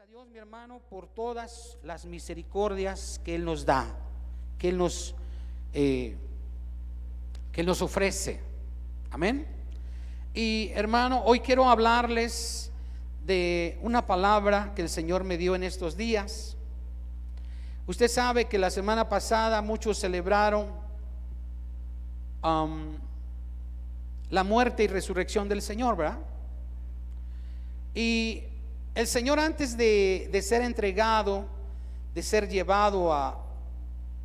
a Dios, mi hermano, por todas las misericordias que Él nos da, que Él nos ofrece. Amén. Y hermano, hoy quiero hablarles de una palabra que el Señor me dio en estos días. Usted sabe que la semana pasada muchos celebraron la muerte y resurrección del Señor, ¿verdad? Y el Señor, antes de ser entregado, de ser llevado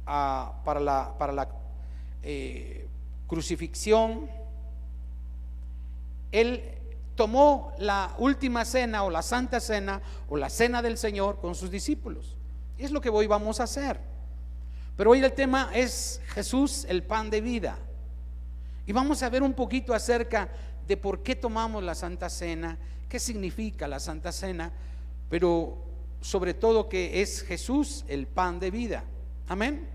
para la crucifixión, Él tomó la última cena o la santa cena o la cena del Señor con sus discípulos. Y es lo que hoy vamos a hacer. Pero hoy el tema es Jesús, el pan de vida. Y vamos a ver un poquito acerca de por qué tomamos la santa cena, qué significa la santa cena, pero sobre todo que es Jesús el pan de vida. Amén.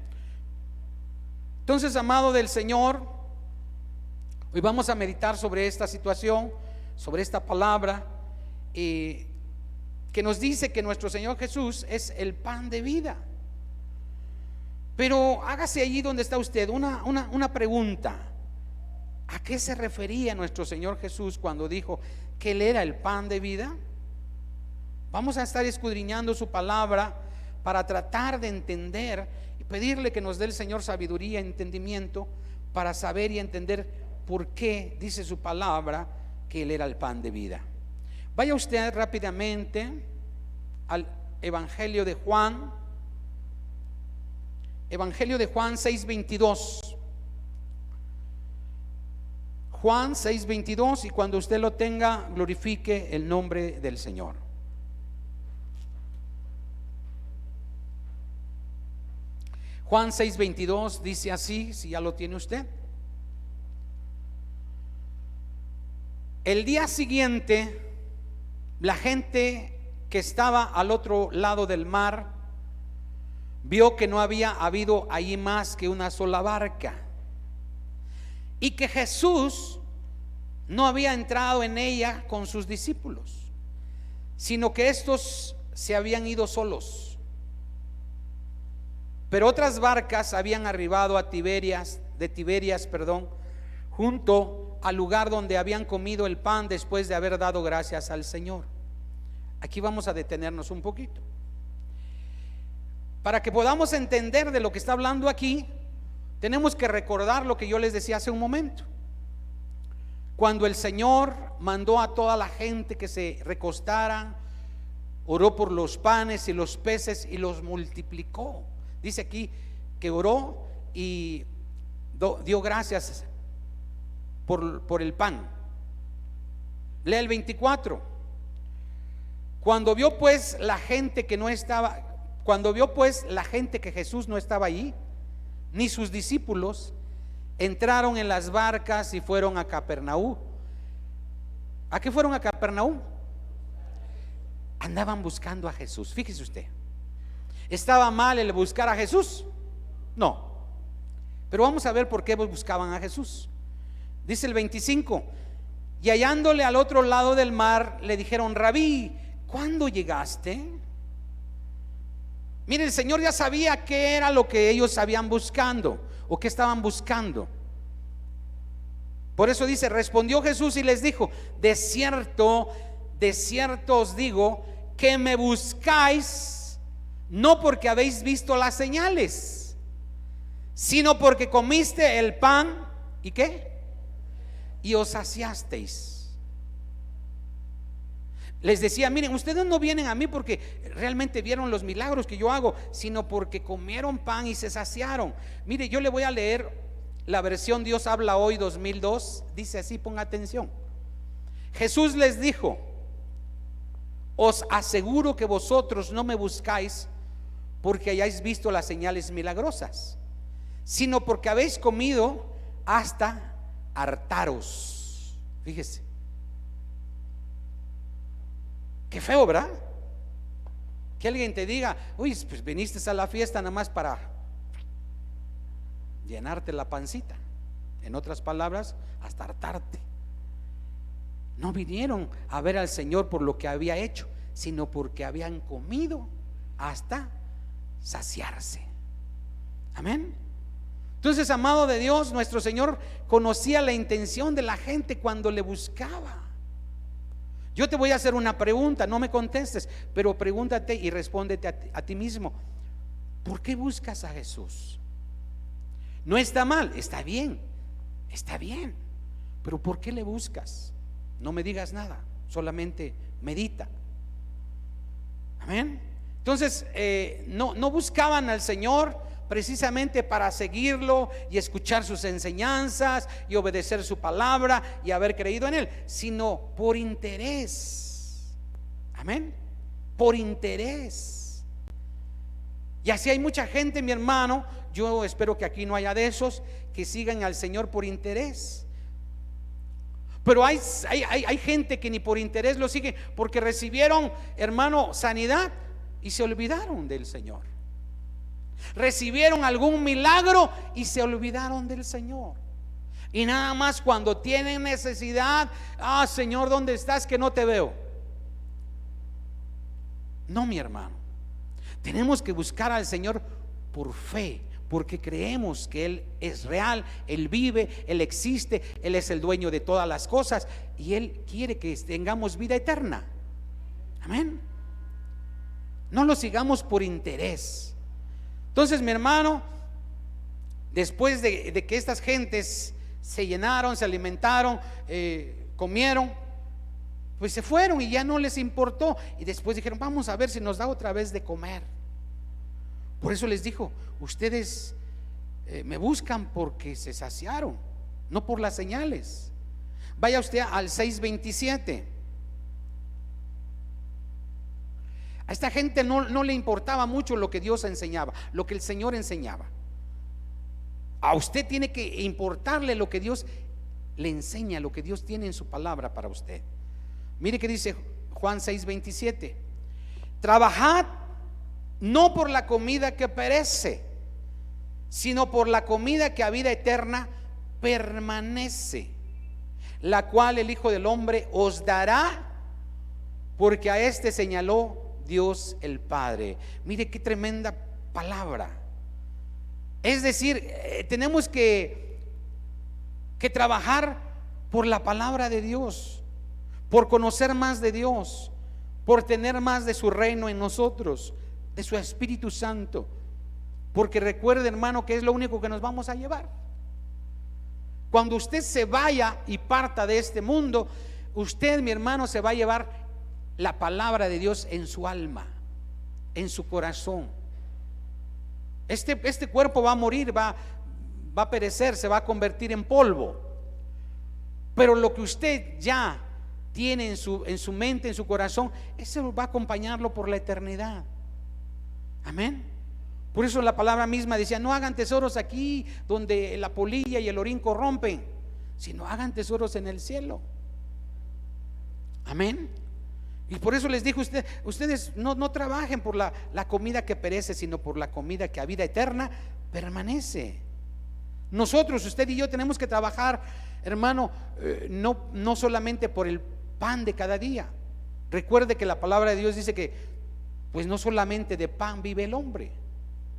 Entonces, amado del Señor, hoy vamos a meditar sobre esta situación, sobre esta palabra que nos dice que nuestro Señor Jesús es el pan de vida. Pero hágase allí donde está usted una pregunta. ¿A qué se refería nuestro Señor Jesús cuando dijo que Él era el pan de vida? Vamos a estar escudriñando su palabra para tratar de entender y pedirle que nos dé el Señor sabiduría y entendimiento para saber y entender por qué dice su palabra que Él era el pan de vida. Vaya usted rápidamente al Evangelio de Juan, Evangelio de Juan 6:22. Juan 6:22, y cuando usted lo tenga, glorifique el nombre del Señor. Juan 6:22 dice así, si ya lo tiene usted. El día siguiente, la gente que estaba al otro lado del mar vio que no había habido allí más que una sola barca, y que Jesús no había entrado en ella con sus discípulos, sino que estos se habían ido solos. Pero otras barcas habían arribado de Tiberias, junto al lugar donde habían comido el pan después de haber dado gracias al Señor. Aquí vamos a detenernos un poquito para que podamos entender de lo que está hablando aquí. Tenemos que recordar lo que yo les decía hace un momento. Cuando el Señor mandó a toda la gente que se recostaran, oró por los panes y los peces y los multiplicó. Dice aquí que oró y dio gracias por el pan. Lea el 24. Cuando vio pues la gente que Jesús no estaba allí, ni sus discípulos, entraron en las barcas y fueron a Capernaúm. ¿A qué fueron a Capernaúm? Andaban buscando a Jesús. Fíjese usted, ¿estaba mal el buscar a Jesús? No. Pero vamos a ver por qué buscaban a Jesús. Dice el 25: y hallándole al otro lado del mar, le dijeron: Rabí, ¿cuándo llegaste? Mire, el Señor ya sabía qué era lo que ellos habían buscando o que estaban buscando. Por eso dice: respondió Jesús y les dijo: de cierto os digo que me buscáis no porque habéis visto las señales, sino porque comiste el pan y ¿qué? Y os saciasteis. Les decía: miren, ustedes no vienen a mí porque realmente vieron los milagros que yo hago, sino porque comieron pan y se saciaron. Mire, yo le voy a leer la versión Dios habla hoy 2002. Dice así, ponga atención. Jesús les dijo: os aseguro que vosotros no me buscáis porque hayáis visto las señales milagrosas, sino porque habéis comido hasta hartaros. Fíjese. Qué feo, ¿verdad? Que alguien te diga: uy, pues viniste a la fiesta nada más para llenarte la pancita. En otras palabras, hasta hartarte. No vinieron a ver al Señor por lo que había hecho, sino porque habían comido hasta saciarse. Amén. Entonces, amado de Dios, nuestro Señor conocía la intención de la gente cuando le buscaba. Yo te voy a hacer una pregunta, no me contestes, pero pregúntate y respóndete a ti mismo: ¿por qué buscas a Jesús? No está mal, está bien, pero ¿por qué le buscas? No me digas nada, solamente medita. Amén. Entonces, no buscaban al Señor precisamente para seguirlo y escuchar sus enseñanzas y obedecer su palabra y haber creído en Él, sino por interés. Amén. Por interés. Y así hay mucha gente, mi hermano, yo espero que aquí no haya de esos que sigan al Señor por interés. Pero hay gente que ni por interés lo sigue, porque recibieron, hermano, sanidad y se olvidaron del Señor. Recibieron algún milagro y se olvidaron del Señor. Y nada más cuando tienen necesidad: Señor, ¿dónde estás? Que no te veo. No, mi hermano, tenemos que buscar al Señor por fe, porque creemos que Él es real, Él vive, Él existe, Él es el dueño de todas las cosas y Él quiere que tengamos vida eterna. Amén. No lo sigamos por interés. Entonces, mi hermano, después de que estas gentes se llenaron, se alimentaron, comieron, pues se fueron y ya no les importó. Y después dijeron: vamos a ver si nos da otra vez de comer. Por eso les dijo: ustedes me buscan porque se saciaron, no por las señales. Vaya usted al 6:27. A esta gente no le importaba mucho lo que Dios enseñaba, lo que el Señor enseñaba. A usted tiene que importarle lo que Dios le enseña, lo que Dios tiene en su palabra para usted. Mire que dice Juan 6:27: trabajad no por la comida que perece, sino por la comida que a vida eterna permanece, la cual el Hijo del Hombre os dará, porque a este señaló Dios el Padre. Mire qué tremenda palabra. Es decir, tenemos que trabajar por la palabra de Dios, por conocer más de Dios, por tener más de su reino en nosotros, de su Espíritu Santo. Porque recuerde, hermano, que es lo único que nos vamos a llevar. Cuando usted se vaya y parta de este mundo, usted, mi hermano, se va a llevar la palabra de Dios en su alma, en su corazón. Este cuerpo va a morir, va a perecer, se va a convertir en polvo. Pero lo que usted ya tiene en su mente, en su corazón, eso va a acompañarlo por la eternidad. Amén. Por eso la palabra misma decía: no hagan tesoros aquí donde la polilla y el orín corrompen, sino hagan tesoros en el cielo. Amén. Y por eso les dijo: ustedes no trabajen por la comida que perece, sino por la comida que a vida eterna permanece. Nosotros, usted y yo, tenemos que trabajar, hermano, no solamente por el pan de cada día. Recuerde que la palabra de Dios dice que pues no solamente de pan vive el hombre,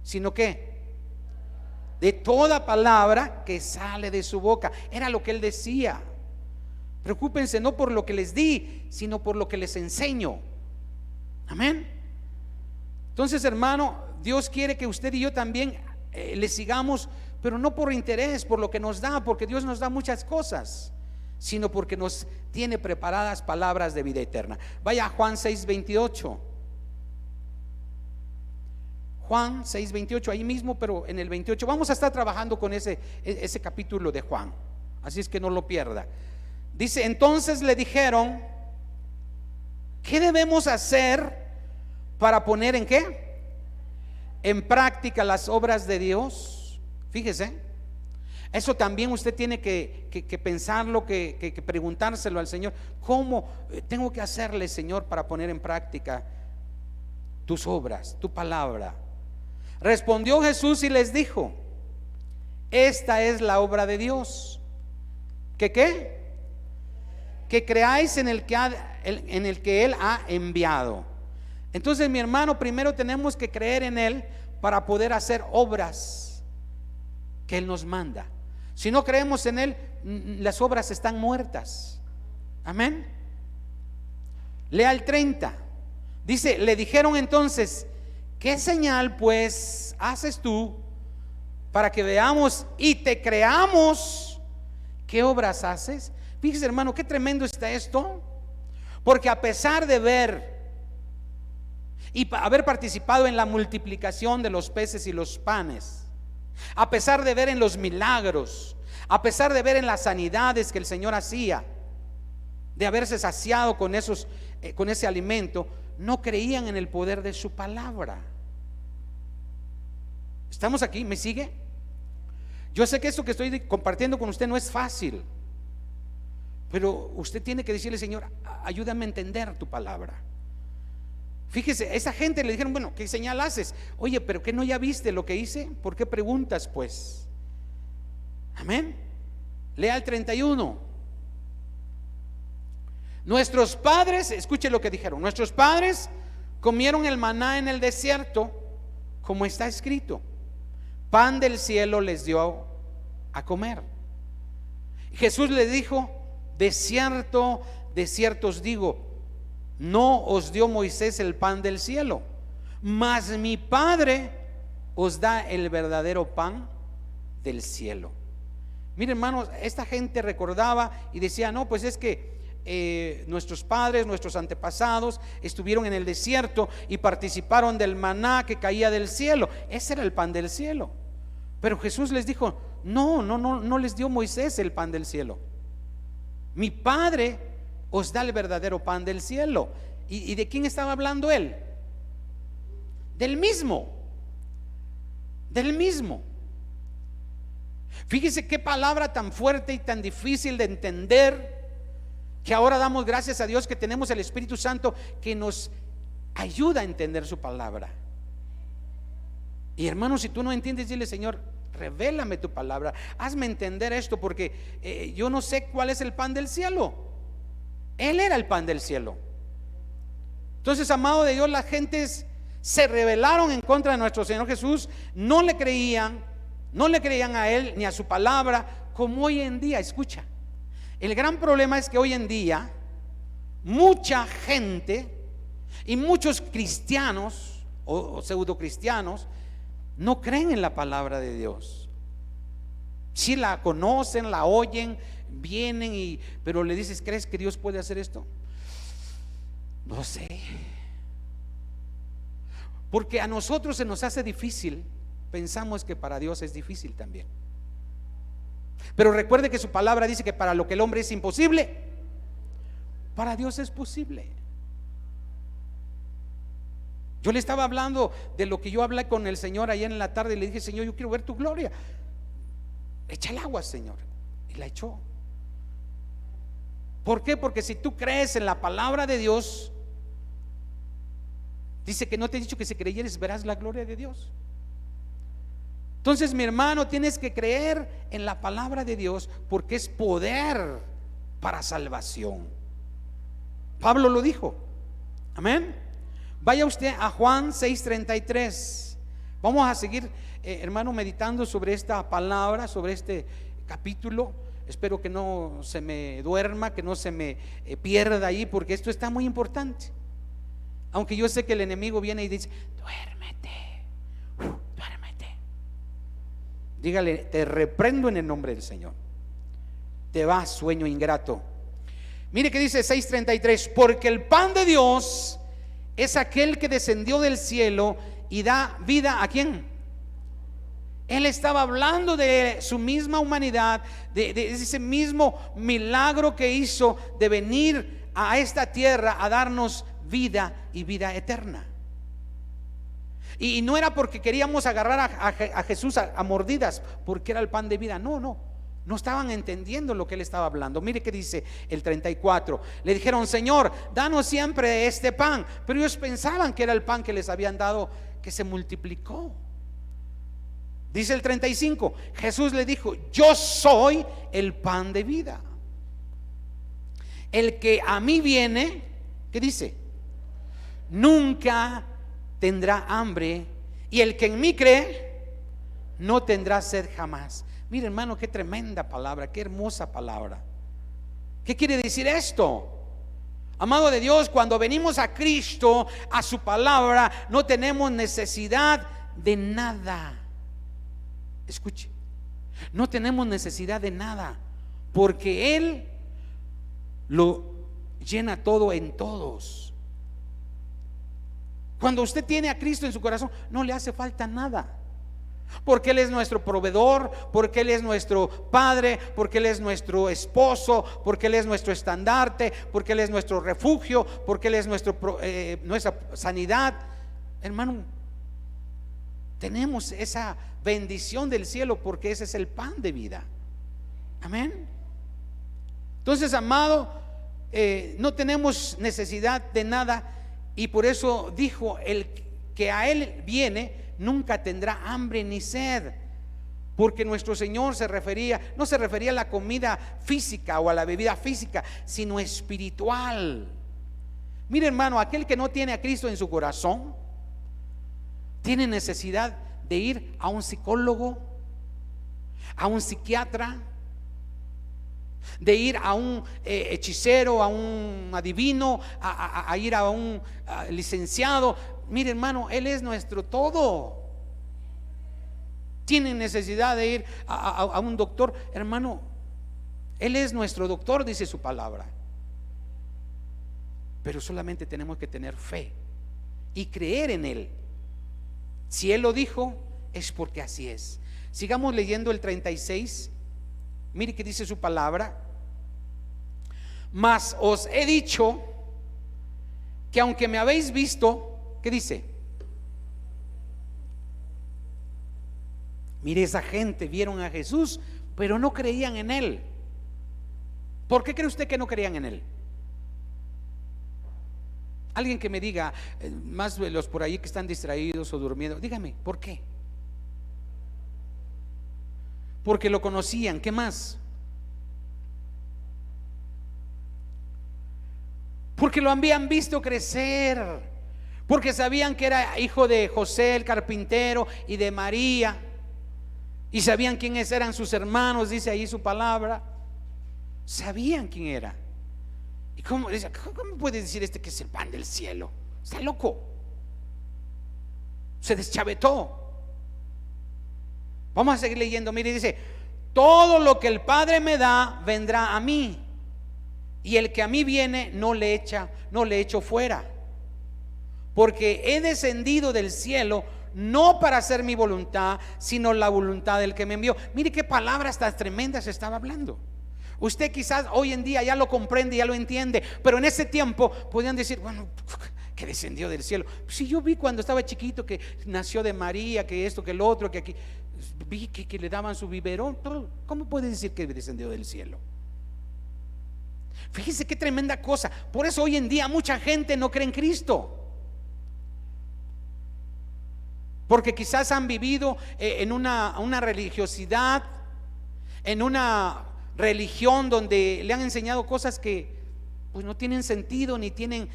sino que de toda palabra que sale de su boca. Era lo que él decía. Preocúpense no por lo que les di, sino por lo que les enseño. Amén. Entonces, hermano, Dios quiere que usted y yo también le sigamos, pero no por interés, por lo que nos da, porque Dios nos da muchas cosas, sino porque nos tiene preparadas palabras de vida eterna. Vaya a Juan 6:28. Juan 6:28, ahí mismo, pero en el 28 vamos a estar trabajando con ese capítulo de Juan, así es que no lo pierda. Dice: entonces le dijeron: ¿qué debemos hacer para poner en qué? En práctica las obras de Dios. Fíjese, eso también usted tiene que pensarlo, que preguntárselo al Señor. ¿Cómo tengo que hacerle, Señor, para poner en práctica tus obras, tu palabra? Respondió Jesús y les dijo: esta es la obra de Dios, que ¿qué? Que creáis en el que Él ha enviado. Entonces, mi hermano, primero tenemos que creer en Él para poder hacer obras que Él nos manda. Si no creemos en Él, las obras están muertas. Amén. Lea el 30. Dice, le dijeron entonces: ¿qué señal pues haces tú para que veamos y te creamos? ¿Qué obras haces? Fíjese, hermano, qué tremendo está esto. Porque a pesar de ver y haber participado en la multiplicación de los peces y los panes, a pesar de ver en los milagros, a pesar de ver en las sanidades que el Señor hacía, de haberse saciado con ese alimento, no creían en el poder de su palabra. ¿Estamos aquí? ¿Me sigue? Yo sé que esto que estoy compartiendo con usted no es fácil, pero usted tiene que decirle: Señor, ayúdame a entender tu palabra. Fíjese, a esa gente le dijeron: bueno, ¿qué señal haces? Oye, pero ¿qué no ya viste lo que hice? ¿Por qué preguntas pues? Amén. Lea el 31. Nuestros padres, escuche lo que dijeron: nuestros padres comieron el maná en el desierto, como está escrito: pan del cielo les dio a comer. Jesús les dijo: de cierto os digo, no os dio Moisés el pan del cielo, mas mi Padre os da el verdadero pan del cielo. Miren, hermanos, esta gente recordaba y decía: no, pues es que nuestros padres, nuestros antepasados estuvieron en el desierto y participaron del maná que caía del cielo. Ese era el pan del cielo. Pero Jesús les dijo: no les dio Moisés el pan del cielo. Mi Padre os da el verdadero pan del cielo. ¿Y de quién estaba hablando él? Del mismo. Fíjese qué palabra tan fuerte y tan difícil de entender, que ahora damos gracias a Dios que tenemos el Espíritu Santo que nos ayuda a entender su palabra. Y hermano, si tú no entiendes, dile: Señor, revélame tu palabra, hazme entender esto, porque yo no sé cuál es el pan del cielo. Él era el pan del cielo. Entonces, amado de Dios, las gentes se rebelaron en contra de nuestro Señor Jesús, no le creían a Él ni a su palabra, como hoy en día. Escucha, el gran problema es que hoy en día mucha gente y muchos cristianos o pseudo cristianos no creen en la palabra de Dios. Si la conocen, la oyen, vienen pero le dices: ¿crees que Dios puede hacer esto? No sé. Porque a nosotros se nos hace difícil, pensamos que para Dios es difícil también. Pero recuerde que su palabra dice que para lo que el hombre es imposible, para Dios es posible. Yo le estaba hablando de lo que yo hablé con el Señor ayer en la tarde y le dije: Señor, yo quiero ver tu gloria. Echa el agua, Señor. Y la echó. ¿Por qué? Porque si tú crees en la palabra de Dios, dice que no te he dicho que si creyeres verás la gloria de Dios. Entonces, mi hermano, tienes que creer en la palabra de Dios, porque es poder para salvación. Pablo lo dijo. Amén. Vaya usted a Juan 6:33. Vamos a seguir, hermano, meditando sobre esta palabra, sobre este capítulo. Espero que no se me duerma, que no se me pierda ahí, porque esto está muy importante. Aunque yo sé que el enemigo viene y dice: duérmete. Dígale: te reprendo en el nombre del Señor. Te vas, sueño ingrato. Mire que dice 6:33: porque el pan de Dios es aquel que descendió del cielo y da vida. ¿A quién? Él estaba hablando de su misma humanidad, de ese mismo milagro que hizo de venir a esta tierra a darnos vida y vida eterna. Y no era porque queríamos agarrar a Jesús a mordidas, porque era el pan de vida. No estaban entendiendo lo que él estaba hablando. Mire que dice el 34. Le dijeron: Señor, danos siempre este pan. Pero ellos pensaban que era el pan que les habían dado, que se multiplicó. Dice el 35. Jesús le dijo: yo soy el pan de vida. El que a mí viene, ¿qué dice? nunca tendrá hambre, y el que en mí cree no tendrá sed jamás. Mire, hermano, qué tremenda palabra, qué hermosa palabra. ¿Qué quiere decir esto? Amado de Dios, cuando venimos a Cristo, a su palabra, no tenemos necesidad de nada. Escuche, no tenemos necesidad de nada, porque Él lo llena todo en todos. Cuando usted tiene a Cristo en su corazón, no le hace falta nada, porque Él es nuestro proveedor, porque Él es nuestro Padre, porque Él es nuestro esposo, porque Él es nuestro estandarte, porque Él es nuestro refugio, porque Él es nuestra sanidad. Hermano, tenemos esa bendición del cielo, porque ese es el pan de vida. Amén. Entonces, amado, no tenemos necesidad de nada, y por eso dijo: el que a Él viene nunca tendrá hambre ni sed. Porque nuestro Señor no se refería a la comida física o a la bebida física, sino espiritual. Mire, hermano, aquel que no tiene a Cristo en su corazón tiene necesidad de ir a un psicólogo, a un psiquiatra, de ir a un hechicero, a un adivino, a ir a un licenciado. Mire, hermano, Él es nuestro todo. Tienen necesidad de ir a un doctor. Hermano, Él es nuestro doctor, dice su palabra. Pero solamente tenemos que tener fe y creer en Él. Si Él lo dijo, es porque así es. Sigamos leyendo el 36. Mire que dice su palabra: mas os he dicho que aunque me habéis visto, ¿qué dice? Mire, esa gente vieron a Jesús, pero no creían en Él. ¿Por qué cree usted que no creían en Él? Alguien que me diga, más de los por ahí que están distraídos o durmiendo, dígame, ¿por qué? Porque lo conocían. ¿Qué más? Porque lo habían visto crecer, porque sabían que era hijo de José el carpintero y de María, y sabían quiénes eran sus hermanos, dice ahí su palabra. Sabían quién era. ¿Y cómo puede decir que es el pan del cielo? Está loco, se deschavetó. Vamos a seguir leyendo. Mire, dice: todo lo que el Padre me da vendrá a mí, y el que a mí viene no le echo fuera, porque he descendido del cielo no para hacer mi voluntad, sino la voluntad del que me envió. Mire qué palabras tan tremendas estaba hablando. Usted quizás hoy en día ya lo comprende, ya lo entiende, pero en ese tiempo podían decir: bueno, que descendió del cielo. Si yo vi cuando estaba chiquito que nació de María, que esto, que el otro, que aquí vi que le daban su biberón. ¿Cómo puede decir que descendió del cielo? Fíjese qué tremenda cosa. Por eso hoy en día mucha gente no cree en Cristo, porque quizás han vivido en una religiosidad, en una religión donde le han enseñado cosas que pues no tienen sentido, ni tienen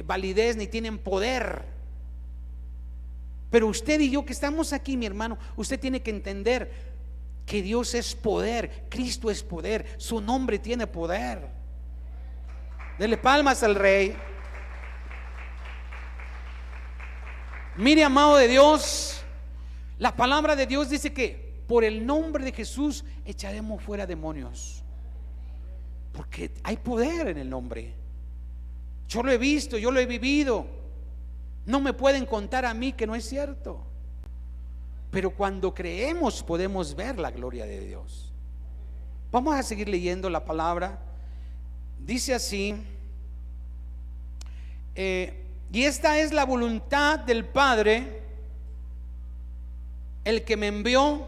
validez, ni tienen poder. Pero usted y yo que estamos aquí, mi hermano, usted tiene que entender que Dios es poder, Cristo es poder, su nombre tiene poder. Dele palmas al Rey. Mire, amado de Dios, la palabra de Dios dice que por el nombre de Jesús echaremos fuera demonios, porque hay poder en el nombre. Yo lo he visto, yo lo he vivido. No me pueden contar a mí que no es cierto. Pero cuando creemos podemos ver la gloria de Dios. Vamos a seguir leyendo la palabra. Dice así: y esta es la voluntad del Padre, el que me envió,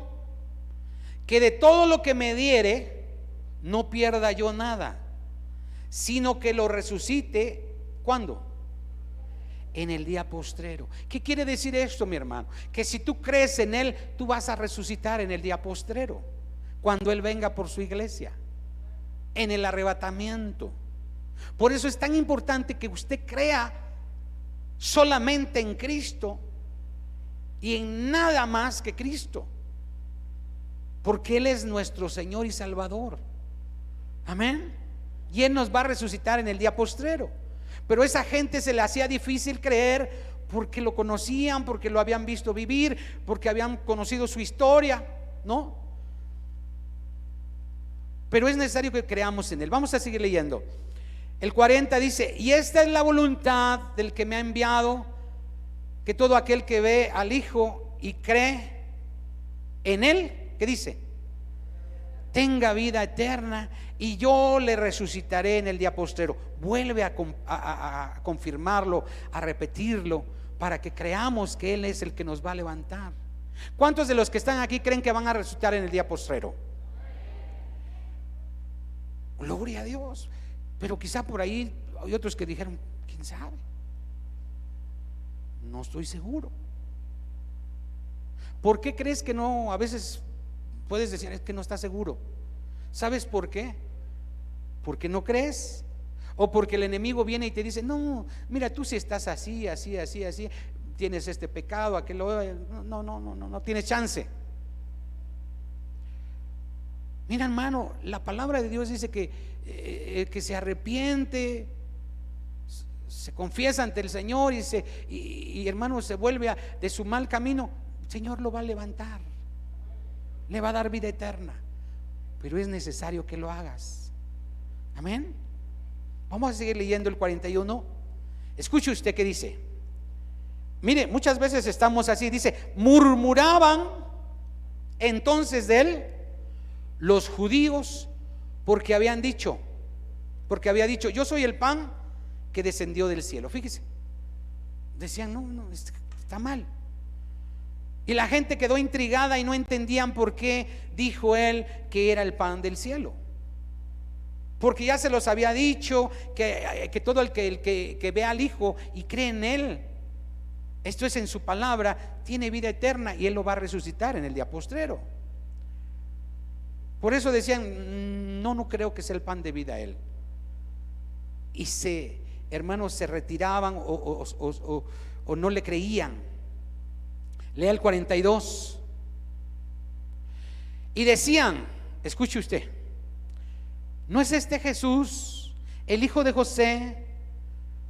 que de todo lo que me diere no pierda yo nada, sino que lo resucite. ¿Cuándo? En el día postrero. ¿Qué quiere decir esto, mi hermano? Que si tú crees en Él, tú vas a resucitar en el día postrero, cuando Él venga por su iglesia, en el arrebatamiento. Por eso es tan importante que usted crea solamente en Cristo y en nada más que Cristo, porque Él es nuestro Señor y Salvador. Amén. Y Él nos va a resucitar en el día postrero. Pero esa gente se le hacía difícil creer porque lo conocían, porque lo habían visto vivir, porque habían conocido su historia, ¿no? Pero es necesario que creamos en Él. Vamos a seguir leyendo. El 40 dice: y esta es la voluntad del que me ha enviado, que todo aquel que ve al Hijo y cree en Él, ¿qué dice? Tenga vida eterna, y yo le resucitaré en el día postrero. Vuelve a confirmarlo, a repetirlo, para que creamos que Él es el que nos va a levantar. ¿Cuántos de los que están aquí creen que van a resucitar en el día postrero? Gloria a Dios. Pero quizá por ahí hay otros que dijeron: ¿quién sabe? No estoy seguro. ¿Por qué crees que no? A veces puedes decir: es que no estás seguro. ¿Sabes por qué? Porque no crees, o porque el enemigo viene y te dice: no, mira, tú si estás así, así, así, así, tienes este pecado, aquel, no tienes chance. Mira, hermano, la palabra de Dios dice que se arrepiente, se confiesa ante el Señor y hermano, se vuelve de su mal camino, el Señor lo va a levantar, le va a dar vida eterna. Pero es necesario que lo hagas. Amén. Vamos a seguir leyendo el 41. Escuche usted qué dice. Mire, muchas veces estamos así. Dice: murmuraban entonces de él los judíos, porque había dicho: yo soy el pan que descendió del cielo. Fíjese, decían: no, está mal. Y la gente quedó intrigada y no entendían por qué dijo él que era el pan del cielo. Porque ya se los había dicho que todo el que ve al Hijo y cree en Él, esto es en su palabra, tiene vida eterna, y Él lo va a resucitar en el día postrero. Por eso decían: no creo que sea el pan de vida Él. Y hermanos, se retiraban o no le creían. Lea el 42. Y decían, escuche usted: ¿no es este Jesús, el hijo de José,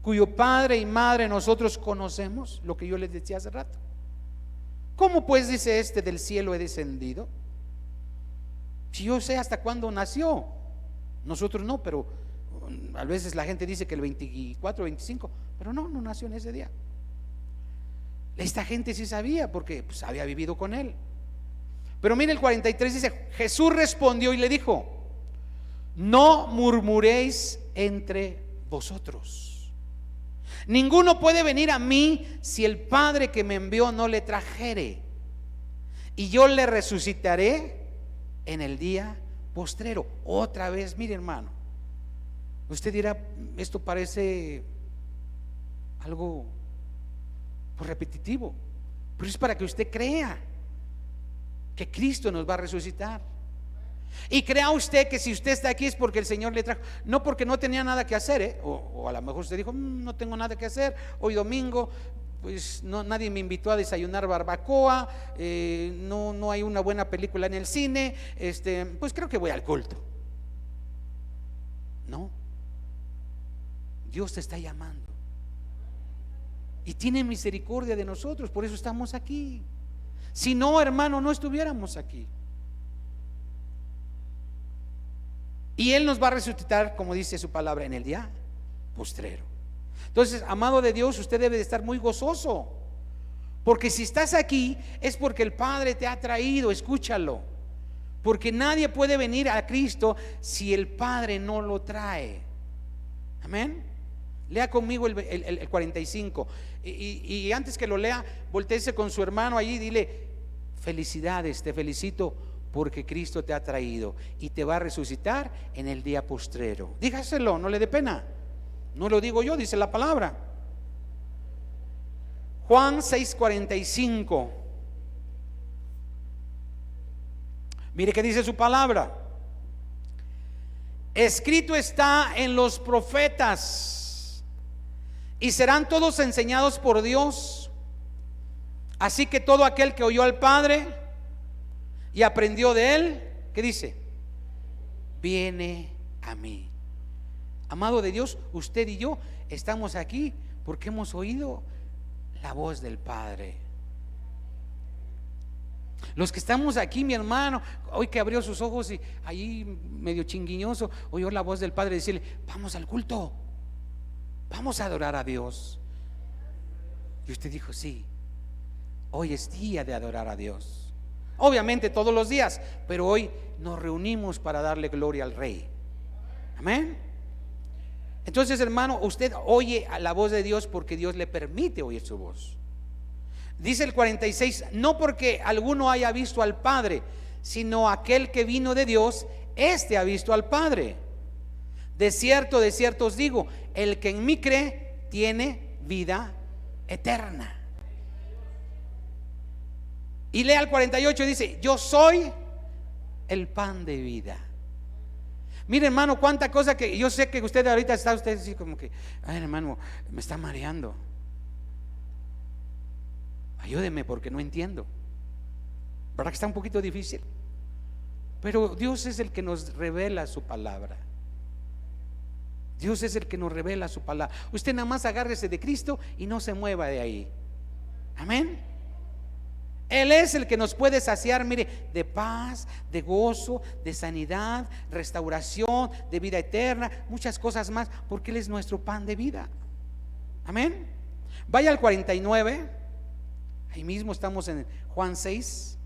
cuyo padre y madre nosotros conocemos? Lo que yo les decía hace rato. ¿Cómo pues dice este: del cielo he descendido? Si yo sé hasta cuándo nació. Nosotros no, pero a veces la gente dice que el 24, 25, pero no nació en ese día. Esta gente sí sabía, porque pues había vivido con él. Pero mire el 43, dice: Jesús respondió y le dijo: no murmuréis entre vosotros. Ninguno puede venir a mí si el Padre que me envió no le trajere, y yo le resucitaré en el día postrero. Otra vez, mire, hermano, usted dirá: esto parece algo repetitivo, pero es para que usted crea que Cristo nos va a resucitar. Y crea usted que si usted está aquí es porque el Señor le trajo, no porque no tenía nada que hacer, o a lo mejor usted dijo: no tengo nada que hacer, hoy domingo pues nadie me invitó a desayunar barbacoa, no hay una buena película en el cine, pues creo que voy al culto. No, Dios te está llamando y tiene misericordia de nosotros, por eso estamos aquí. Si no, hermano, no estuviéramos aquí. Y Él nos va a resucitar, como dice su palabra, en el día postrero. Entonces, amado de Dios, usted debe de estar muy gozoso, porque si estás aquí es porque el Padre te ha traído. Escúchalo, porque nadie puede venir a Cristo si el Padre no lo trae. Amén. Lea conmigo el 45 y antes que lo lea, voltéese con su hermano allí y dile: felicidades, te felicito porque Cristo te ha traído y te va a resucitar en el día postrero. Dígaselo, no le dé pena. No lo digo yo, dice la palabra. Juan 6:45. Mire que dice su palabra: escrito está en los profetas y serán todos enseñados por Dios. Así que todo aquel que oyó al Padre y aprendió de Él, ¿qué dice? Viene a mí. Amado de Dios, usted y yo estamos aquí porque hemos oído la voz del Padre. Los que estamos aquí, mi hermano, hoy que abrió sus ojos y ahí medio chinguiñoso, oyó la voz del Padre decirle: vamos al culto, vamos a adorar a Dios. Y usted dijo: sí, hoy es día de adorar a Dios. Obviamente todos los días, pero hoy nos reunimos para darle gloria al Rey. Amén. Entonces, hermano, usted oye a la voz de Dios porque Dios le permite oír su voz. Dice el 46: no porque alguno haya visto al Padre, sino aquel que vino de Dios, este ha visto al Padre. De cierto os digo, el que en mí cree tiene vida eterna. Y lea el 48, dice: yo soy el pan de vida. Mire, hermano, cuánta cosa que yo sé que usted ahorita está usted así como que: ay, hermano, me está mareando. Ayúdeme porque no entiendo. ¿Verdad que está un poquito difícil? Pero Dios es el que nos revela su palabra. Dios es el que nos revela su palabra. Usted nada más agárrese de Cristo y no se mueva de ahí. Amén. Él es el que nos puede saciar, mire, de paz, de gozo, de sanidad, restauración, de vida eterna, muchas cosas más, porque Él es nuestro pan de vida. Amén. Vaya al 49. Ahí mismo estamos en Juan 6.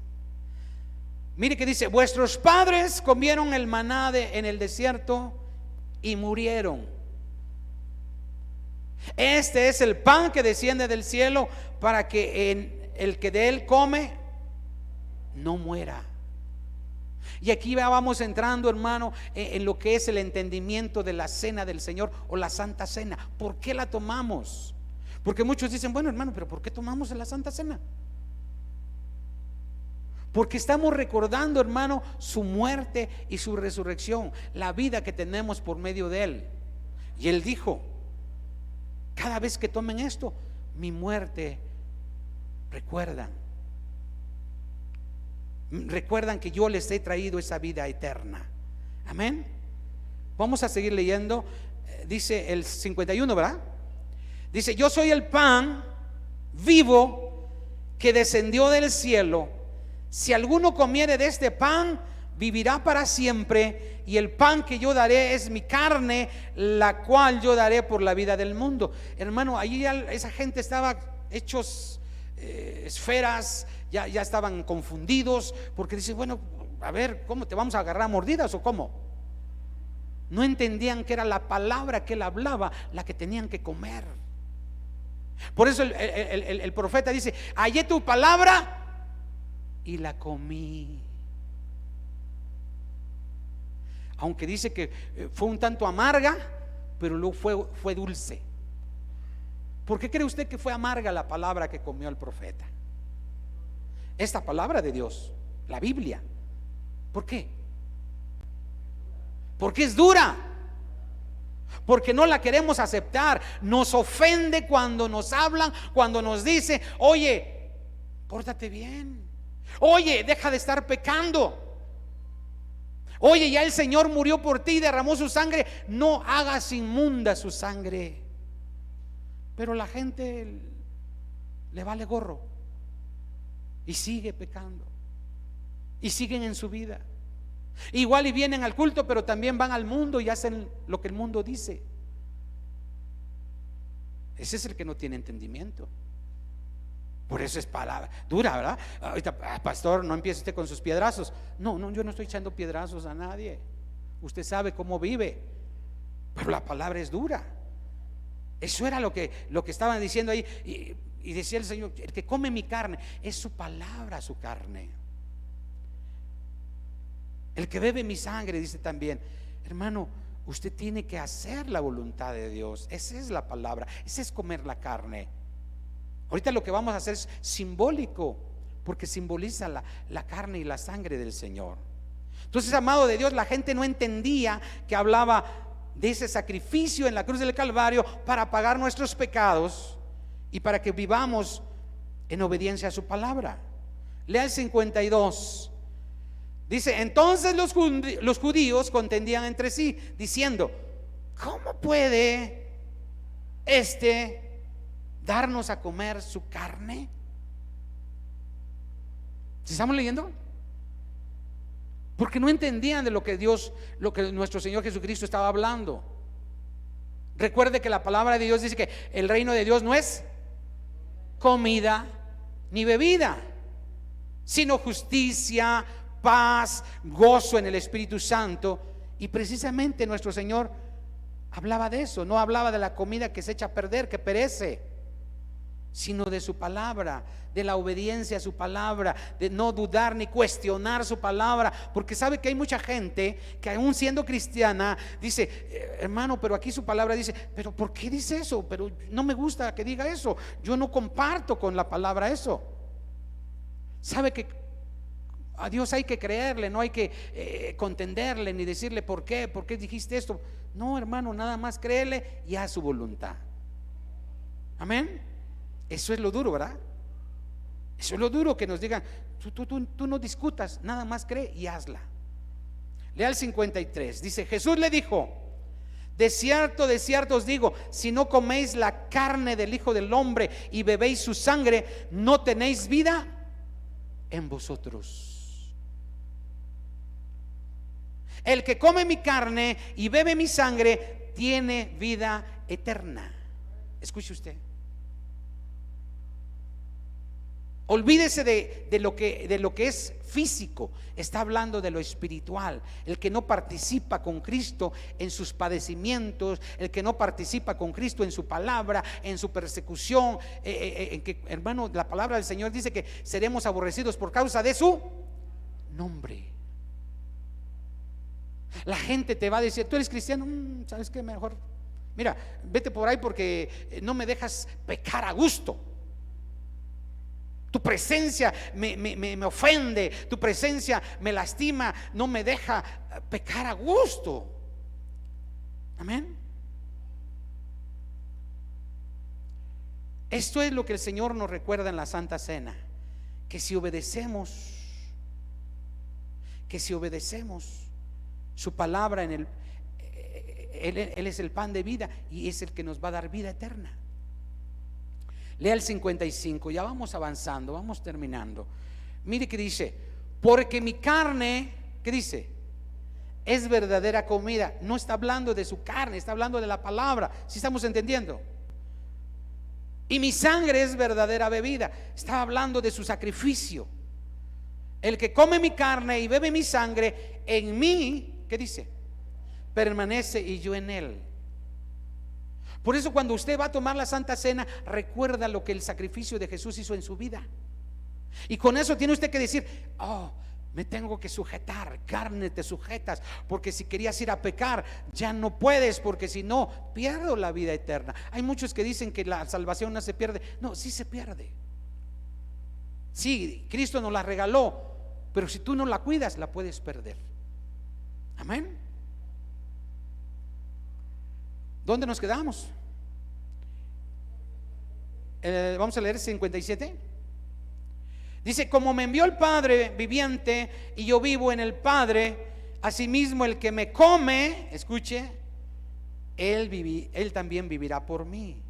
Mire que dice: vuestros padres comieron el maná en el desierto y murieron. Este es el pan que desciende del cielo, para que el que de él come no muera. Y aquí vamos entrando, hermano, en lo que es el entendimiento de la cena del Señor o la Santa Cena. ¿Por qué la tomamos? Porque muchos dicen: bueno, hermano, pero ¿por qué tomamos la Santa Cena? Porque estamos recordando, hermano, su muerte y su resurrección, la vida que tenemos por medio de Él. Y Él dijo: cada vez que tomen esto, mi muerte recuerdan que yo les he traído esa vida eterna. Amén. Vamos a seguir leyendo. Dice el 51, ¿verdad? Dice: yo soy el pan vivo que descendió del cielo. Si alguno comiere de este pan, vivirá para siempre. Y el pan que yo daré es mi carne, la cual yo daré por la vida del mundo. Hermano, allí ya esa gente estaba hechos esferas, ya estaban confundidos, porque dicen: bueno, a ver, ¿cómo te vamos a agarrar a mordidas o cómo? No entendían que era la palabra que él hablaba la que tenían que comer. Por eso el profeta dice: hallé tu palabra y la comí. Aunque dice que fue un tanto amarga, pero luego fue dulce. ¿Por qué cree usted que fue amarga la palabra que comió el profeta? Esta palabra de Dios, la Biblia. ¿Por qué? Porque es dura. Porque no la queremos aceptar. Nos ofende cuando nos hablan, cuando nos dice: oye, pórtate bien. Oye, deja de estar pecando. Oye, ya el Señor murió por ti y derramó su sangre. No hagas inmunda su sangre. Pero la gente le vale gorro y sigue pecando y siguen en su vida. Igual y vienen al culto, pero también van al mundo y hacen lo que el mundo dice. Ese es el que no tiene entendimiento. Por eso es palabra dura, ¿verdad? Ahorita, pastor, no empiece usted con sus piedrazos. No, yo no estoy echando piedrazos a nadie. Usted sabe cómo vive, pero la palabra es dura. Eso era lo que estaban diciendo ahí. Y decía el Señor: el que come mi carne, es su palabra, su carne. El que bebe mi sangre, dice también. Hermano, usted tiene que hacer la voluntad de Dios. Esa es la palabra, ese es comer la carne. Ahorita lo que vamos a hacer es simbólico, porque simboliza la carne y la sangre del Señor. Entonces, amado de Dios, la gente no entendía que hablaba de ese sacrificio en la cruz del Calvario para pagar nuestros pecados y para que vivamos en obediencia a su palabra. Lea el 52. Dice: entonces los judíos contendían entre sí, diciendo: ¿cómo puede darnos a comer su carne? ¿Sí estamos leyendo? Porque no entendían de lo que nuestro Señor Jesucristo estaba hablando. Recuerde que la palabra de Dios dice que el reino de Dios no es comida ni bebida, sino justicia, paz, gozo en el Espíritu Santo. Y precisamente nuestro Señor hablaba de eso. No hablaba de la comida que se echa a perder, que perece, sino de su palabra, de la obediencia a su palabra, de no dudar ni cuestionar su palabra. Porque sabe que hay mucha gente que aún siendo cristiana dice: hermano, pero aquí su palabra dice, pero ¿por qué dice eso? Pero no me gusta que diga eso, yo no comparto con la palabra eso. Sabe que a Dios hay que creerle, no hay que contenderle ni decirle por qué dijiste esto. No, hermano, nada más créele y haz su voluntad. Amén. Eso es lo duro, ¿verdad? Eso es lo duro, que nos digan: tú no discutas, nada más cree y hazla. Lea el 53. Dice: Jesús le dijo: de cierto os digo, si no coméis la carne del Hijo del Hombre y bebéis su sangre, no tenéis vida en vosotros. El que come mi carne y bebe mi sangre tiene vida eterna. Escuche usted. Olvídese de lo que es físico. Está hablando de lo espiritual. El que no participa con Cristo en sus padecimientos, el que no participa con Cristo en su palabra, en su persecución, en que, hermano, la palabra del Señor dice que seremos aborrecidos por causa de su nombre. La gente te va a decir: tú eres cristiano, ¿sabes qué? Mejor, mira, vete por ahí porque no me dejas pecar a gusto. Tu presencia me ofende, tu presencia me lastima, no me deja pecar a gusto. Amén. Esto es lo que el Señor nos recuerda en la Santa Cena: que si obedecemos su palabra, Él es el pan de vida y es el que nos va a dar vida eterna. Lea el 55, ya vamos avanzando, vamos terminando. Mire que dice: porque mi carne, ¿qué dice? Es verdadera comida. No está hablando de su carne, está hablando de la palabra. ¿Sí estamos entendiendo? Y mi sangre es verdadera bebida. Está hablando de su sacrificio. El que come mi carne y bebe mi sangre, en mí, ¿qué dice? Permanece y yo en él. Por eso cuando usted va a tomar la Santa Cena, recuerda lo que el sacrificio de Jesús hizo en su vida. Y con eso tiene usted que decir: oh, me tengo que sujetar. Carne, te sujetas, porque si querías ir a pecar, ya no puedes, porque si no, pierdo la vida eterna. Hay muchos que dicen que la salvación no se pierde. No, sí se pierde. Sí, Cristo nos la regaló, pero si tú no la cuidas, la puedes perder. Amén. ¿Dónde nos quedamos? Vamos a leer 57. Dice: como me envió el Padre viviente y yo vivo en el Padre, asimismo el que me come, escuche, él también vivirá por mí.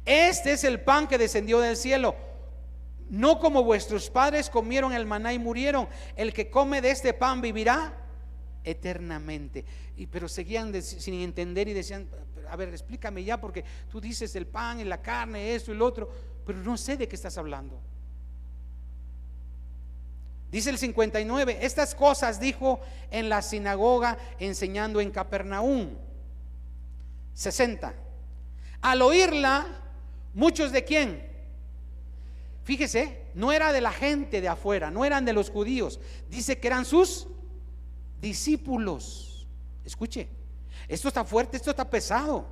Este es el pan que descendió del cielo, no como vuestros padres comieron el maná y murieron. El que come de este pan vivirá eternamente. Pero seguían sin entender y decían: a ver, explícame ya, porque tú dices el pan y la carne, esto y lo otro, pero no sé de qué estás hablando. Dice el 59: estas cosas dijo en la sinagoga enseñando en Capernaum. 60: al oírla, muchos de quién, fíjese, no era de la gente de afuera, no eran de los judíos, dice que eran sus discípulos. Escuche, esto está fuerte, esto está pesado.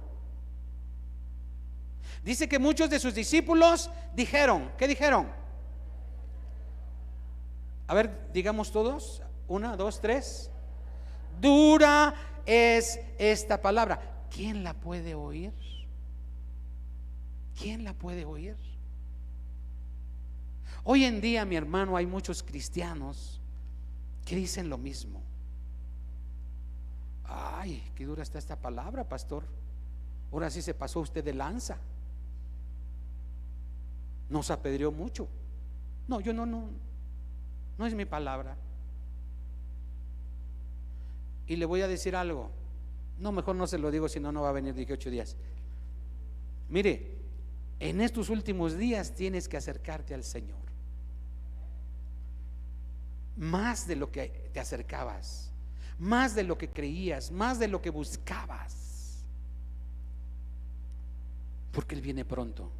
Dice que muchos de sus discípulos dijeron, ¿qué dijeron? A ver, digamos todos, 1, 2, 3. dura es esta palabra. ¿Quién la puede oír? ¿Quién la puede oír? Hoy en día, mi hermano, hay muchos cristianos que dicen lo mismo. Ay, qué dura está esta palabra, pastor. Ahora sí se pasó usted de lanza. Nos apedreó mucho. No, yo no es mi palabra. Y le voy a decir algo. No, mejor no se lo digo, si no, no va a venir 18 días. Mire, en estos últimos días tienes que acercarte al Señor más de lo que te acercabas, más de lo que creías, más de lo que buscabas, porque Él viene pronto.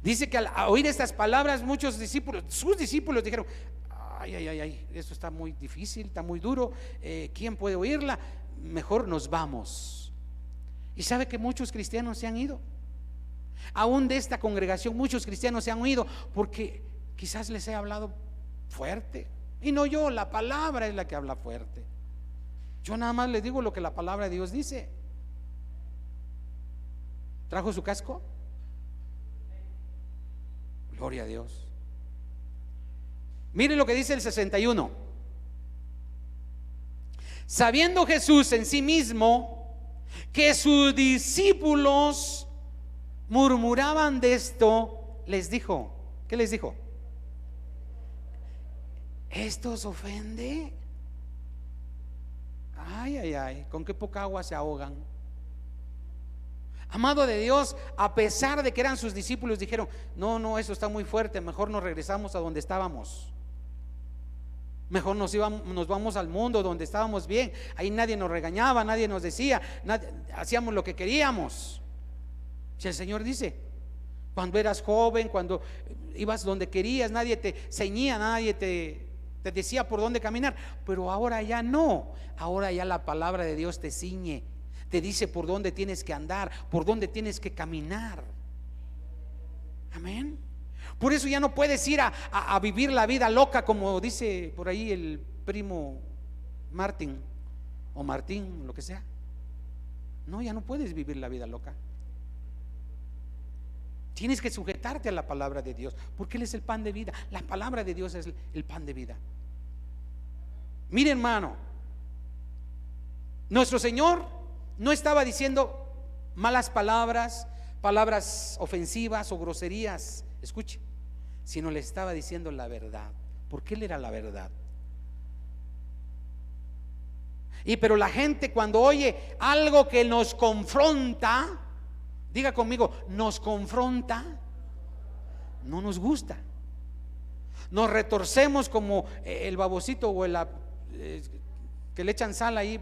Dice que al oír estas palabras, muchos discípulos, sus discípulos dijeron: ay, esto está muy difícil, está muy duro, ¿quién puede oírla? Mejor nos vamos. Y sabe que muchos cristianos se han ido. Aún de esta congregación muchos cristianos se han ido porque quizás les he hablado fuerte. Y no yo, la palabra es la que habla fuerte. Yo nada más les digo lo que la palabra de Dios dice. ¿Trajo su casco? Gloria a Dios. Mire lo que dice el 61. Sabiendo Jesús en sí mismo que sus discípulos murmuraban de esto, les dijo: ¿qué les dijo? ¿Esto os ofende? Ay, con qué poca agua se ahogan. Amado de Dios, a pesar de que eran sus discípulos, dijeron: no, eso está muy fuerte, mejor nos regresamos a donde estábamos. Mejor nos vamos al mundo donde estábamos bien. Ahí nadie nos regañaba, nadie nos decía, hacíamos lo que queríamos. Si el Señor dice: cuando eras joven, cuando ibas donde querías, nadie te ceñía, nadie te decía por dónde caminar. Pero ahora ya no. Ahora ya la palabra de Dios te ciñe, te dice por dónde tienes que andar, por dónde tienes que caminar. Amén. Por eso ya no puedes ir a vivir la vida loca, como dice por ahí el primo Martín o Martín, lo que sea. No, ya no puedes vivir la vida loca. Tienes que sujetarte a la palabra de Dios, porque Él es el pan de vida. La palabra de Dios es el pan de vida. Mire, hermano, nuestro Señor no estaba diciendo malas palabras, palabras ofensivas o groserías, escuche, sino le estaba diciendo la verdad, porque Él era la verdad. Pero la gente, cuando oye algo que nos confronta, diga conmigo, nos confronta, no nos gusta. Nos retorcemos como el babosito o que le echan sal ahí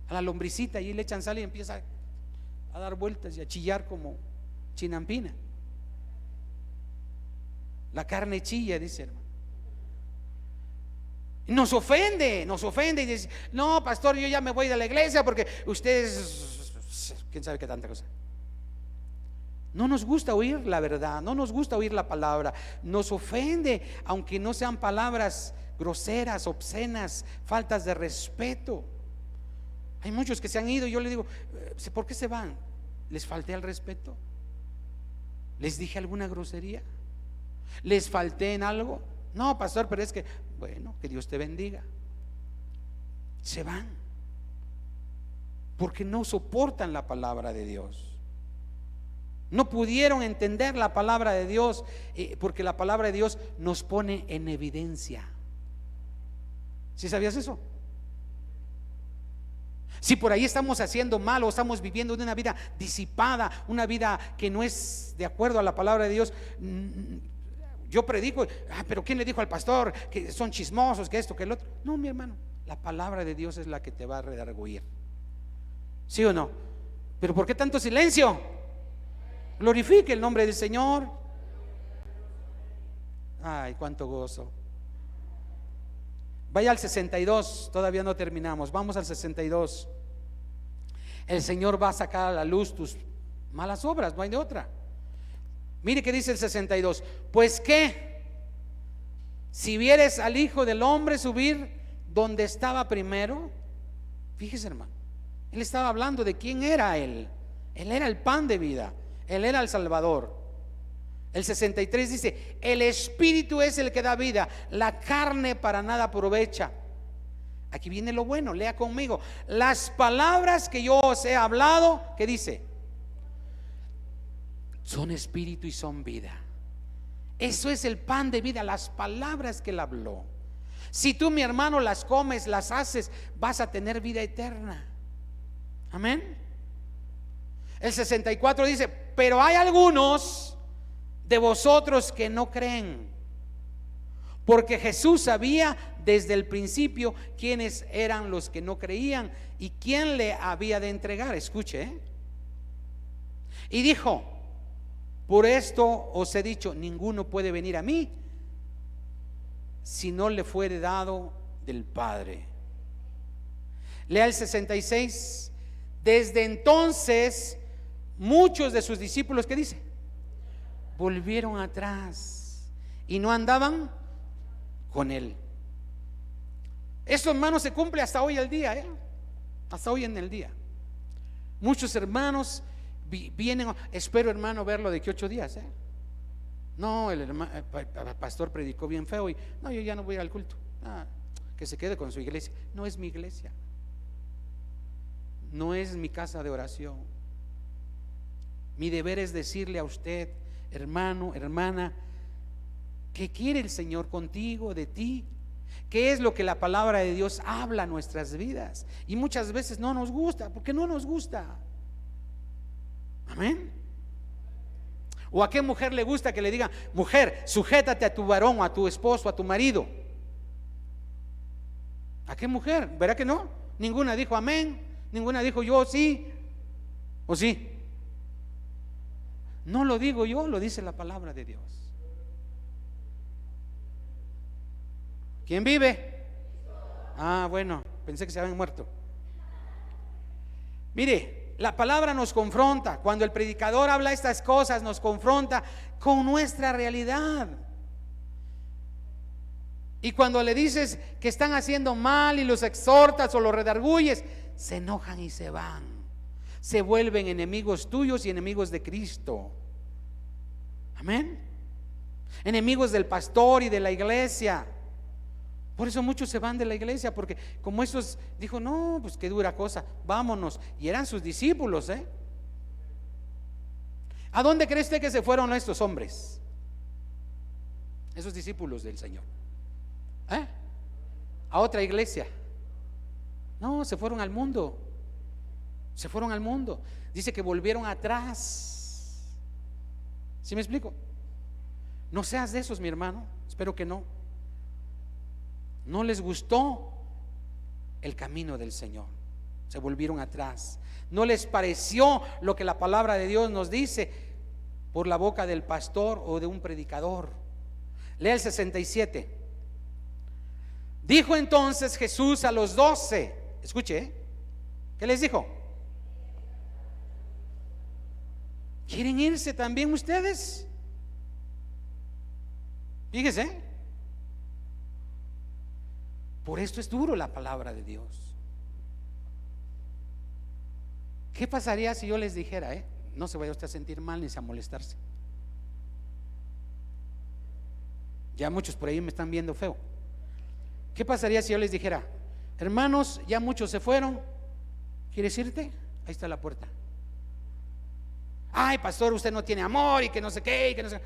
a la lombricita, y le echan sal y empieza a dar vueltas y a chillar como chinampina. La carne chilla, dice, hermano. Nos ofende y dice: no, pastor, yo ya me voy de la iglesia porque ustedes, quién sabe qué tanta cosa. No nos gusta oír la verdad, no nos gusta oír la palabra. Nos ofende, aunque no sean palabras groseras, obscenas, faltas de respeto. Hay muchos que se han ido y yo le digo: ¿por qué se van? ¿Les falté al respeto? ¿Les dije alguna grosería? ¿Les falté en algo? No, pastor, pero es que, bueno, que Dios te bendiga. Se van porque no soportan la palabra de Dios. No pudieron entender la palabra de Dios, porque la palabra de Dios nos pone en evidencia. ¿Sí sabías eso? Si por ahí estamos haciendo mal o estamos viviendo una vida disipada, una vida que no es de acuerdo a la palabra de Dios, yo predico: pero ¿quién le dijo al pastor que son chismosos, que esto, que el otro? No, mi hermano, la palabra de Dios es la que te va a redarguir. ¿Sí o no? ¿Pero por qué tanto silencio? Glorifique el nombre del Señor. Ay, cuánto gozo. Vaya al 62, todavía no terminamos. Vamos al 62. El Señor va a sacar a la luz tus malas obras, no hay de otra. Mire que dice el 62: pues qué, si vieres al Hijo del Hombre subir donde estaba primero. Fíjese, hermano, él estaba hablando de quién era él. Él era el pan de vida, él era el Salvador. El 63 dice: el Espíritu es el que da vida, la carne para nada aprovecha. Aquí viene lo bueno, lea conmigo. Las palabras que yo os he hablado, ¿qué dice? Son espíritu y son vida. Eso es el pan de vida, las palabras que él habló. Si tú, mi hermano, las comes, las haces, vas a tener vida eterna. Amén. El 64 dice: pero hay algunos de vosotros que no creen, porque Jesús sabía desde el principio quiénes eran los que no creían y quién le había de entregar. Escuche, ¿eh? Y dijo: por esto os he dicho, ninguno puede venir a mí si no le fuere dado del Padre. Lea el 66. Desde entonces muchos de sus discípulos, ¿qué dice? Volvieron atrás y no andaban con él. Eso, hermano, se cumple hasta hoy el día, hasta hoy en el día. Muchos hermanos vienen, espero, hermano, verlo de que 8 días. No, el pastor predicó bien feo y no, yo ya no voy al culto. Que se quede con su iglesia. No es mi iglesia, no es mi casa de oración. Mi deber es decirle a usted, hermano, hermana, ¿qué quiere el Señor contigo, de ti? ¿Qué es lo que la palabra de Dios habla a nuestras vidas? Y muchas veces no nos gusta, porque no nos gusta. Amén. ¿O a qué mujer le gusta que le diga: mujer, sujétate a tu varón, a tu esposo, a tu marido? ¿A qué mujer? ¿Verá que no? Ninguna dijo amén, ninguna dijo yo sí, o sí. No lo digo yo, lo dice la palabra de Dios. ¿Quién vive? Bueno, pensé que se habían muerto. Mire, la palabra nos confronta. Cuando el predicador habla estas cosas, nos confronta con nuestra realidad. Y cuando le dices que están haciendo mal y los exhortas o los redarguyes, se enojan y se van. Se vuelven enemigos tuyos y enemigos de Cristo. Amén. Enemigos del pastor y de la iglesia. Por eso muchos se van de la iglesia, porque como esos dijo: no, pues qué dura cosa, vámonos. Y eran sus discípulos, ¿A dónde cree usted que se fueron estos hombres? Esos discípulos del Señor. A otra iglesia. No, se fueron al mundo. Se fueron al mundo. Dice que volvieron atrás. ¿Sí me explico? No seas de esos, mi hermano. Espero que no. No les gustó el camino del Señor. Se volvieron atrás. No les pareció lo que la palabra de Dios nos dice por la boca del pastor o de un predicador. Lea el 67. Dijo entonces Jesús a los 12. Escuche, ¿qué les dijo? ¿Quieren irse también ustedes? Fíjese. Por esto es duro la palabra de Dios. ¿Qué pasaría si yo les dijera, no se vaya usted a sentir mal ni a molestarse? Ya muchos por ahí me están viendo feo. ¿Qué pasaría si yo les dijera: hermanos, ya muchos se fueron, ¿quieres irte? Ahí está la puerta. Ay, pastor, usted no tiene amor y que no sé qué y que no sé.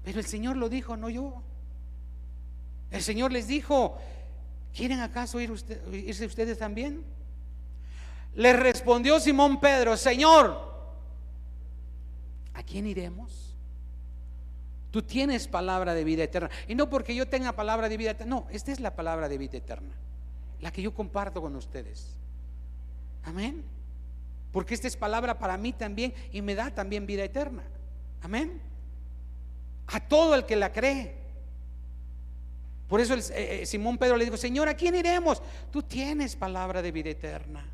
Pero el Señor lo dijo, no yo. El Señor les dijo: ¿quieren acaso irse ustedes también? Les respondió Simón Pedro: Señor, ¿a quién iremos? Tú tienes palabra de vida eterna. Y no porque yo tenga palabra de vida eterna, no, esta es la palabra de vida eterna, la que yo comparto con ustedes. Amén. Porque esta es palabra para mí también y me da también vida eterna. Amén. A todo el que la cree. Por eso Simón Pedro le dijo: Señor, ¿a quién iremos? Tú tienes palabra de vida eterna.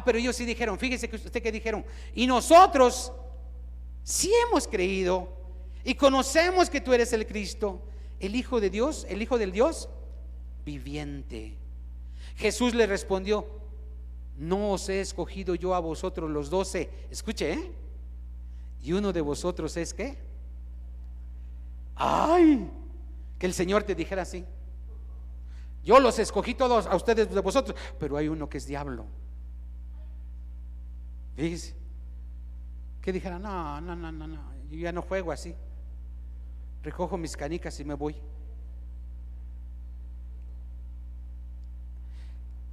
Pero ellos sí dijeron, fíjese que usted que dijeron: y nosotros sí hemos creído y conocemos que tú eres el Cristo, el Hijo de Dios, el Hijo del Dios viviente. Jesús le respondió: no os he escogido yo a vosotros los 12. Escuche, y uno de vosotros es ¿qué? Ay, que el Señor te dijera así: yo los escogí todos a ustedes de vosotros, pero hay uno que es diablo. Fíjese, que dijera: no, yo ya no juego así, recojo mis canicas y me voy.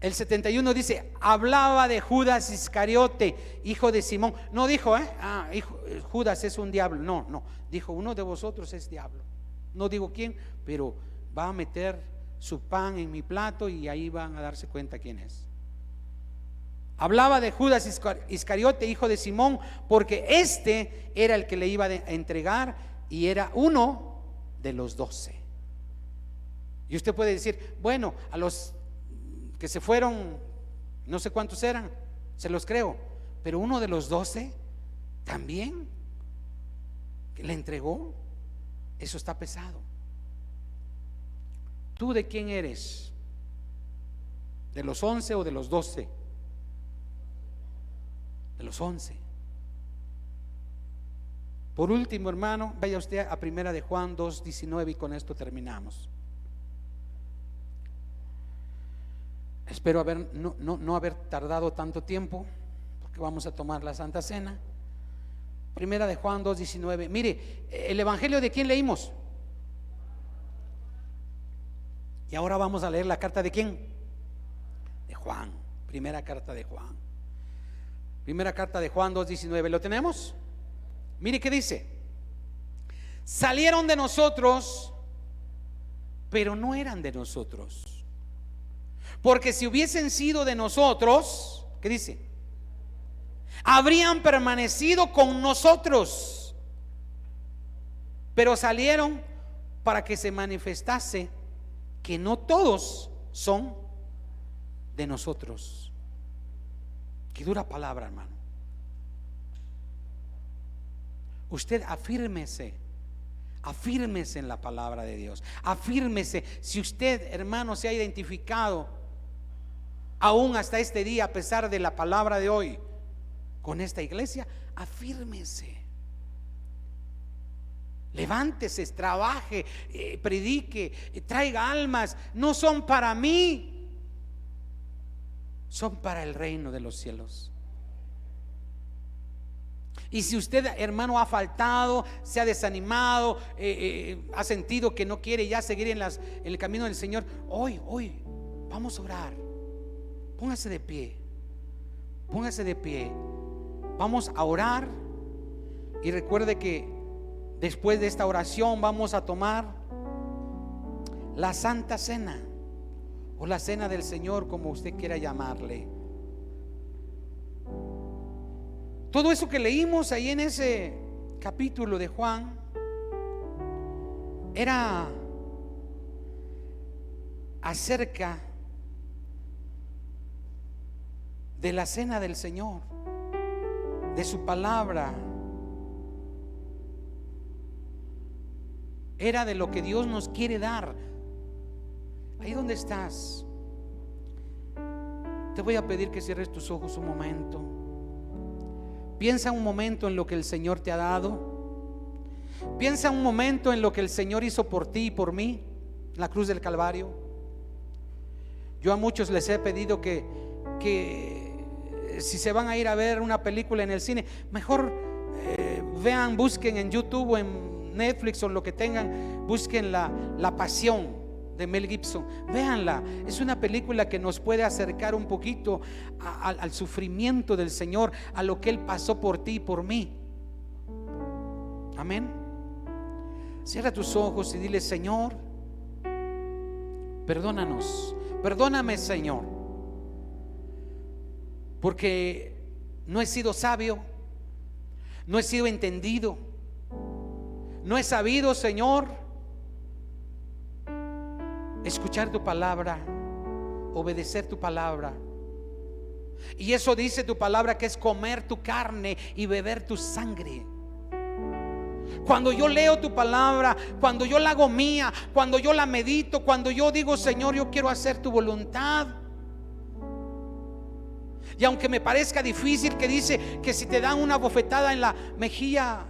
El 71 dice: hablaba de Judas Iscariote, hijo de Simón. No dijo, Judas es un diablo. No, dijo: uno de vosotros es diablo. No digo quién, pero va a meter su pan en mi plato y ahí van a darse cuenta quién es. Hablaba de Judas Iscariote, hijo de Simón, porque este era el que le iba a entregar y era uno de los 12. Y usted puede decir: bueno, a los que se fueron, no sé cuántos eran, se los creo, pero uno de los 12 también que le entregó, eso está pesado. ¿Tú de quién eres? ¿De los 11 o de los 12? De los 11. Por último, hermano, vaya usted a primera de Juan 2:19 y con esto terminamos. Espero no haber tardado tanto tiempo, porque vamos a tomar la Santa Cena. Primera de Juan 2:19. Mire, el evangelio ¿de quién leímos? Y ahora vamos a leer la carta ¿de quién? De Juan. Primera carta de Juan. Primera carta de Juan 2:19. ¿Lo tenemos? Mire qué dice: salieron de nosotros, pero no eran de nosotros. Porque si hubiesen sido de nosotros, ¿qué dice? Habrían permanecido con nosotros. Pero salieron para que se manifestase que no todos son de nosotros. Qué dura palabra, hermano. Usted afírmese en la palabra de Dios. Afírmese. Si usted, hermano, se ha identificado aún hasta este día, a pesar de la palabra de hoy, con esta iglesia, afírmese. Levántese, trabaje, predique, traiga almas. No son para mí, son para el reino de los cielos. Y si usted, hermano, ha faltado, se ha desanimado, ha sentido que no quiere ya seguir en el camino del Señor, hoy vamos a orar. Póngase de pie. Vamos a orar. Y recuerde que después de esta oración vamos a tomar la Santa Cena, o la Cena del Señor, como usted quiera llamarle. Todo eso que leímos ahí en ese capítulo de Juan era acerca de la cena del Señor, de su palabra. Era de lo que Dios nos quiere dar. Ahí donde estás, te voy a pedir que cierres tus ojos un momento. Piensa un momento en lo que el Señor te ha dado. Piensa un momento en lo que el Señor hizo por ti y por mí en la cruz del Calvario. Yo a muchos les he pedido que si se van a ir a ver una película en el cine, mejor vean, busquen en YouTube o en Netflix o lo que tengan, busquen la Pasión de Mel Gibson, véanla. Es una película que nos puede acercar un poquito al sufrimiento del Señor, a lo que Él pasó por ti y por mí. Amén. Cierra tus ojos y dile: Señor, perdónanos, perdóname, Señor, porque no he sido sabio, no he sido entendido, no he sabido, Señor, escuchar tu palabra, obedecer tu palabra. Y eso dice tu palabra, que es comer tu carne y beber tu sangre. Cuando yo leo tu palabra, cuando yo la hago mía, cuando yo la medito, cuando yo digo, Señor, yo quiero hacer tu voluntad. Y aunque me parezca difícil, que dice que si te dan una bofetada en la mejilla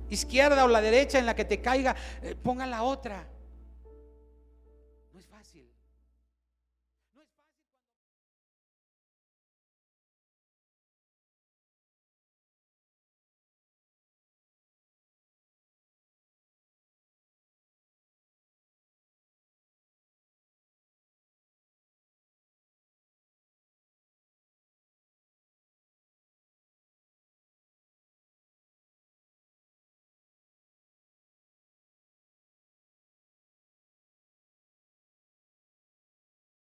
izquierda o la derecha, en la que te caiga, ponga la otra.